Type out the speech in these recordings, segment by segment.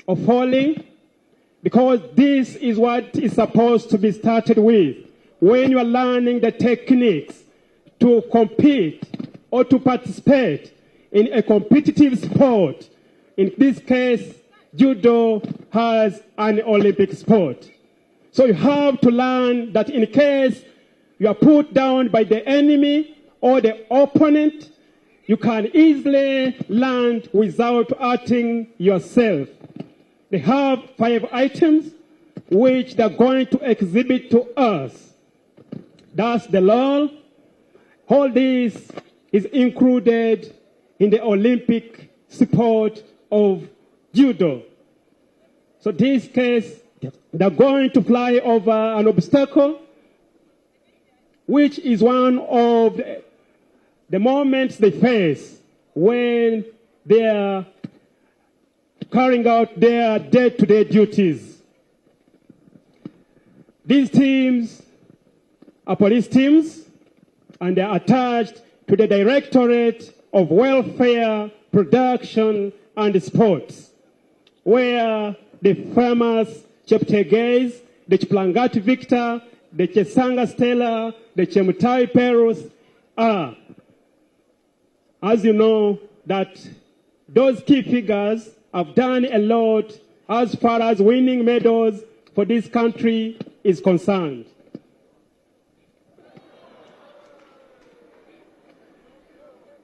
of falling, because this is what is supposed to be started with. When you are learning the techniques to compete or to participate in a competitive sport, in this case, Judo has an Olympic sport. So you have to learn that in case you are put down by the enemy or the opponent, you can easily land without hurting yourself. They have 5 items which they're going to exhibit to us. That's the law. All this is included in the Olympic sport of Judo. So in this case, they're going to fly over an obstacle, which is one of the moments they face when they are carrying out their day-to-day duties. These teams are police teams, and they are attached to the Directorate of Welfare, Production, and Sports, where the famous Cheptegei, the Chplangati Victor, the Chesanga Stella, the Chemutai Perus are. As you know, that those key figures have done a lot as far as winning medals for this country is concerned.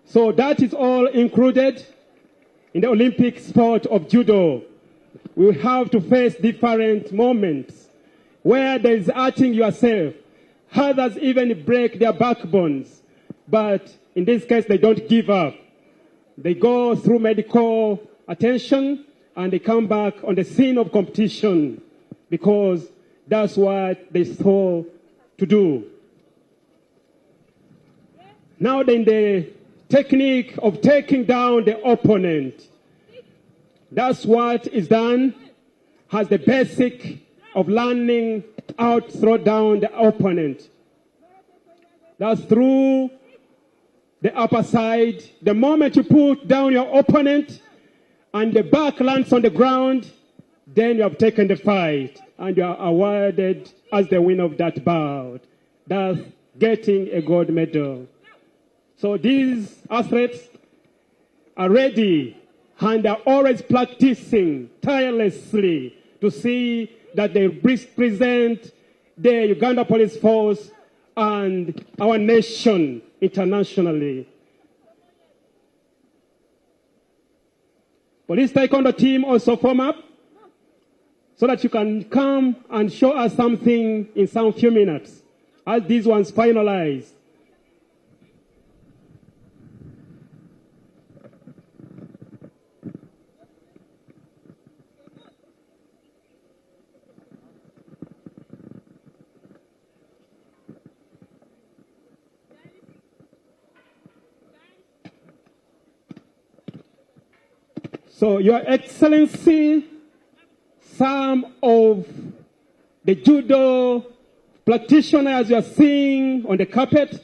So that is all included in the Olympic sport of Judo. We will have to face different moments where there is hurting yourself. Others even break their backbones. But in this case, they don't give up. They go through medical attention and they come back on the scene of competition because that's what they saw to do. Now then, the technique of taking down the opponent. That's what is done as the basic of learning how to throw down the opponent. That's through the upper side. The moment you put down your opponent and the back lands on the ground, then you have taken the fight and you are awarded as the winner of that bout. That's getting a gold medal. So these athletes are ready and are always practicing tirelessly to see that they represent the Uganda Police Force and our nation internationally. Police Taekwondo team also form up so that you can come and show us something in some few minutes as these ones finalize. So, Your Excellency, some of the Judo practitioners you are seeing on the carpet,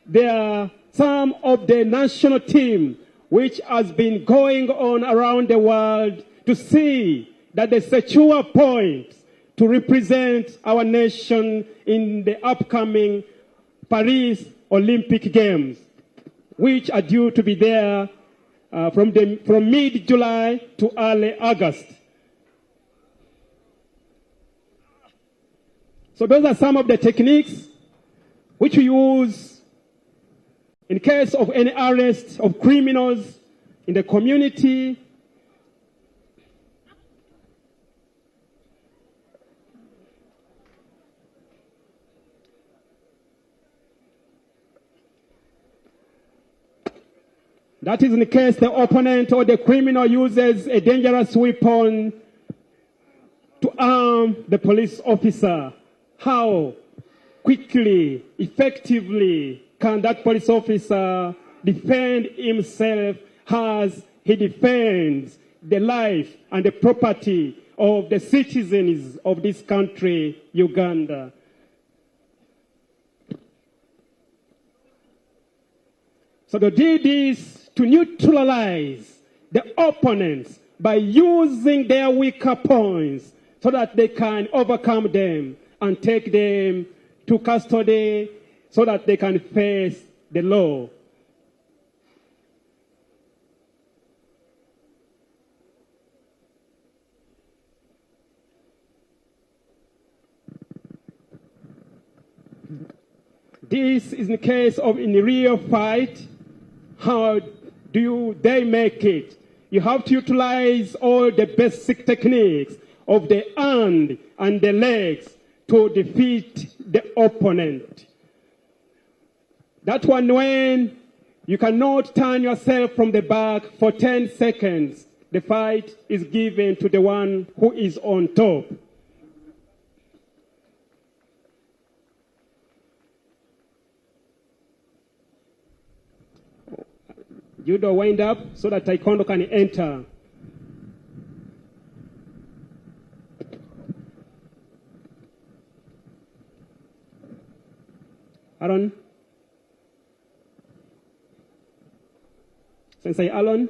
they are some of the national team which has been going on around the world to see that the secure points to represent our nation in the upcoming Paris Olympic Games, which are due to be there from mid-July to early August. So those are some of the techniques which we use in case of any arrest of criminals in the community. That is in case the opponent or the criminal uses a dangerous weapon to harm the police officer. How quickly, effectively can that police officer defend himself as he defends the life and the property of the citizens of this country, Uganda? So they did this to neutralize the opponents by using their weaker points so that they can overcome them and take them to custody so that they can face the law. This is in the case of in a real fight. How do they make it? You have to utilize all the basic techniques of the hand and the legs to defeat the opponent. That one when you cannot turn yourself from the back for 10 seconds, the fight is given to the one who is on top. Judo wind up so that Taekwondo can enter. Aaron. Sensei Aaron.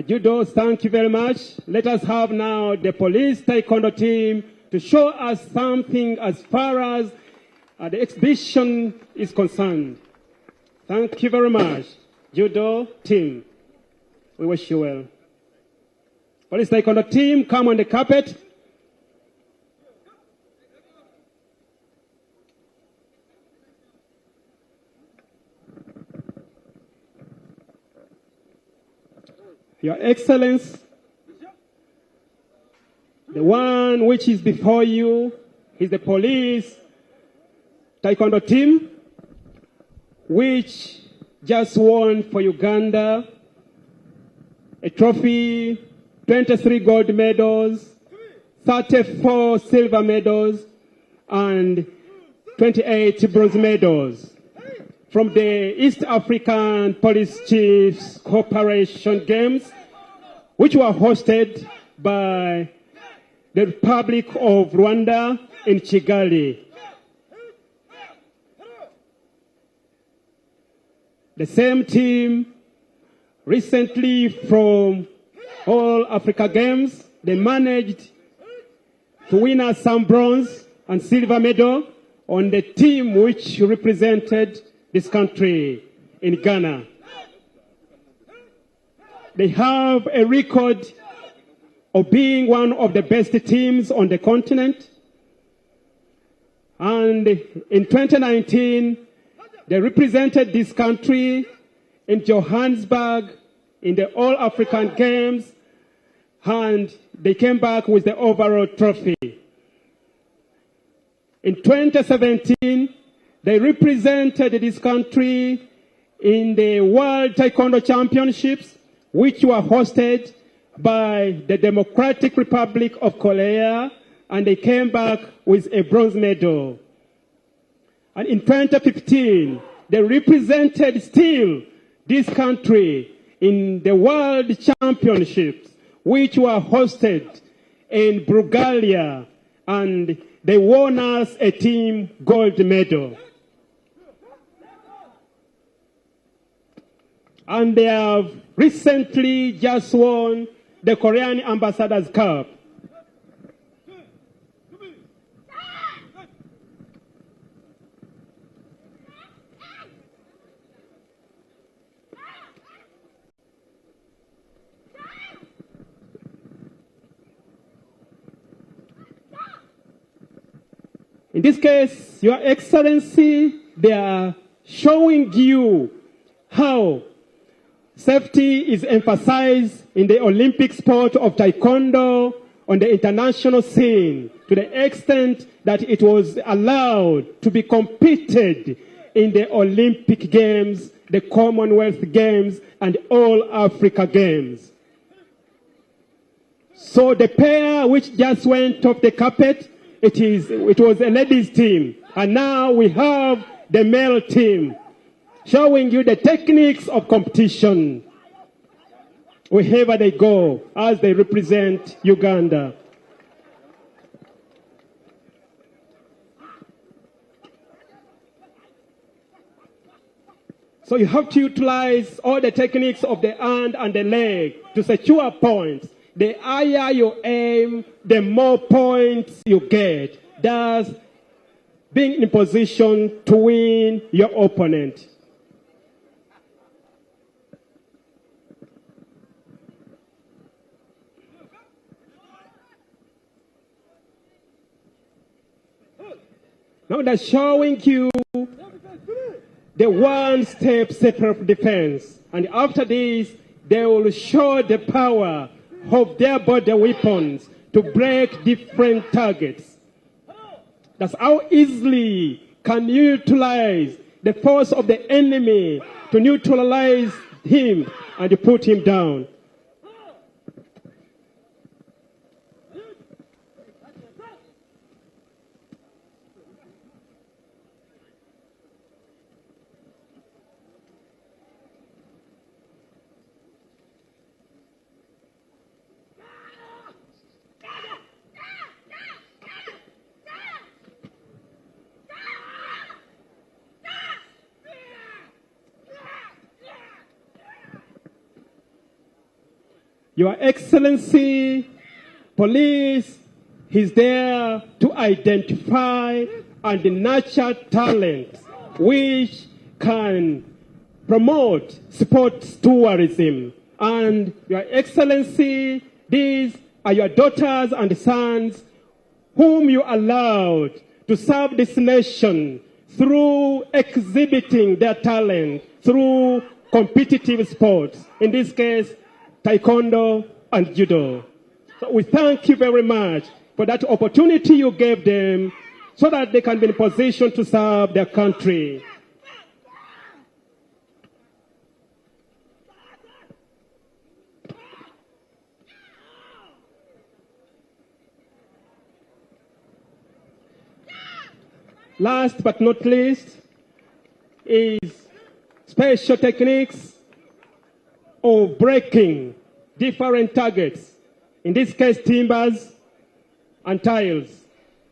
Judo, thank you very much. Let us have now the police Taekwondo team to show us something as far as the exhibition is concerned. Thank you very much. Judo team, we wish you well. Police Taekwondo team, come on the carpet. Your Excellence, the one which is before you is the police Taekwondo team, which just won for Uganda a trophy, 23 gold medals, 34 silver medals, and 28 bronze medals from the East African Police Chiefs Cooperation Games, which were hosted by the Republic of Rwanda in Kigali. The same team recently from All Africa Games, they managed to win us some bronze and silver medal on the team which represented this country in Ghana. They have a record of being one of the best teams on the continent. And in 2019, they represented this country in Johannesburg in the All African Games, and they came back with the overall trophy. In 2017, they represented this country in the World Taekwondo Championships, which were hosted by the Democratic Republic of Korea, and they came back with a bronze medal. And in 2015, they represented still this country in the World Championships, which were hosted in Bulgaria, and they won us a team gold medal. And they have recently just won the Korean Ambassador's Cup. In this case, Your Excellency, they are showing you how safety is emphasized in the Olympic sport of Taekwondo on the international scene to the extent that it was allowed to be competed in the Olympic Games, the Commonwealth Games, and all Africa Games. So the pair which just went off the carpet, it was a ladies team. And now we have the male team showing you the techniques of competition wherever they go as they represent Uganda. So you have to utilize all the techniques of the hand and the leg to secure points. The higher you aim, the more points you get, thus being in position to win your opponent. Now they're showing you the one-step self-defense. And after this, they will show the power of their body weapons to break different targets. That's how easily can you utilize the force of the enemy to neutralize him and to put him down. Your Excellency, police is there to identify and nurture talent which can promote sports tourism. And Your Excellency, these are your daughters and sons whom you allowed to serve this nation through exhibiting their talent through competitive sports. In this case, Taekwondo and Judo. So we thank you very much for that opportunity you gave them so that they can be in position to serve their country. Last but not least is special techniques of breaking different targets, in this case timbers and tiles,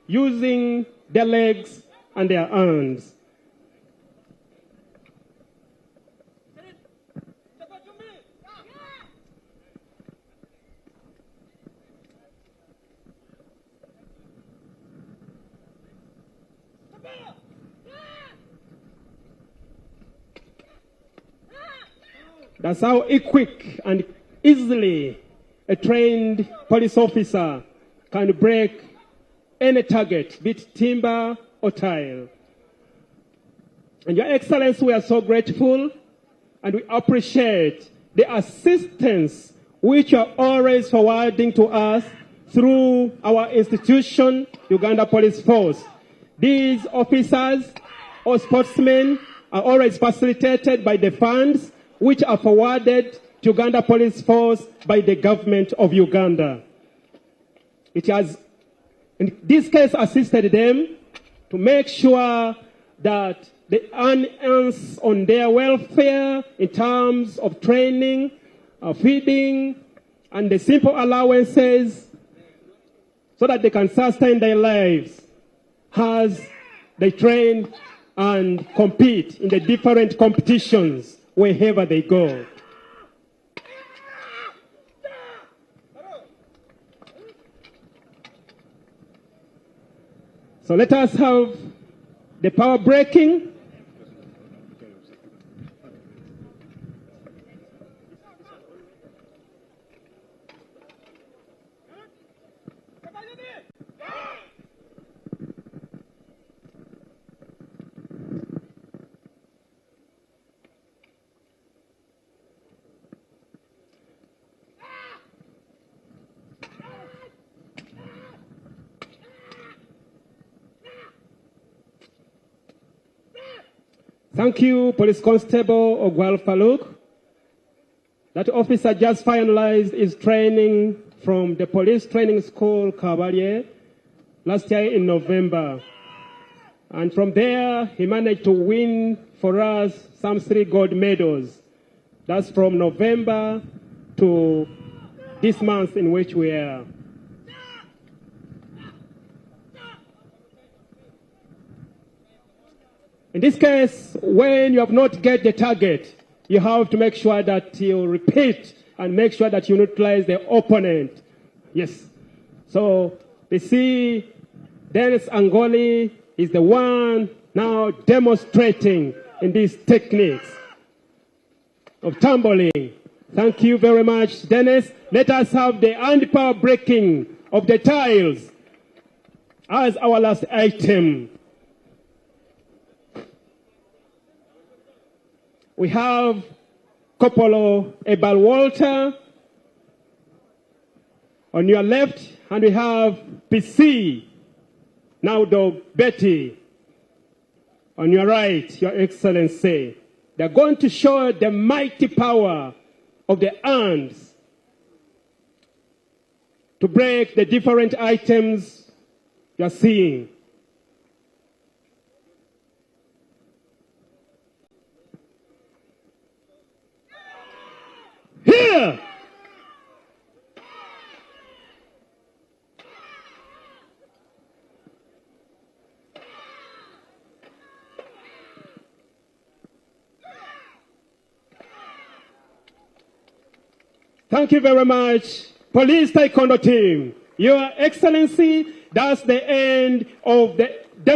using their legs and their arms. That's how quick and easily a trained police officer can break any target, be it timber or tile. And Your Excellency, we are so grateful and we appreciate the assistance which you are always forwarding to us through our institution, Uganda Police Force. These officers or sportsmen are always facilitated by the funds which are forwarded to Uganda Police Force by the government of Uganda. It has, in this case, assisted them to make sure that they enhance on their welfare in terms of training, feeding, and the simple allowances so that they can sustain their lives as they train and compete in the different competitions wherever they go. So let us have the power breaking. Thank you, Police Constable Ogwal Faluk. That officer just finalized his training from the police training school, Cavalier, last year in November. And from there, he managed to win for us some 3 gold medals. That's from November to this month in which we are. In this case, when you have not get the target, you have to make sure that you repeat and make sure that you neutralize the opponent. Yes. So we see Dennis Angoli is the one now demonstrating in these techniques of tumbling. Thank you very much, Dennis. Let us have the hand power breaking of the tiles as our last item. We have Kopolo Ebal Walter on your left, and we have PC Naudo Betty on your right, Your Excellency. They're going to show the mighty power of the hands to break the different items you're seeing. Here! Thank you very much, Police Taekwondo team. Your Excellency, that's the end of the demonstration.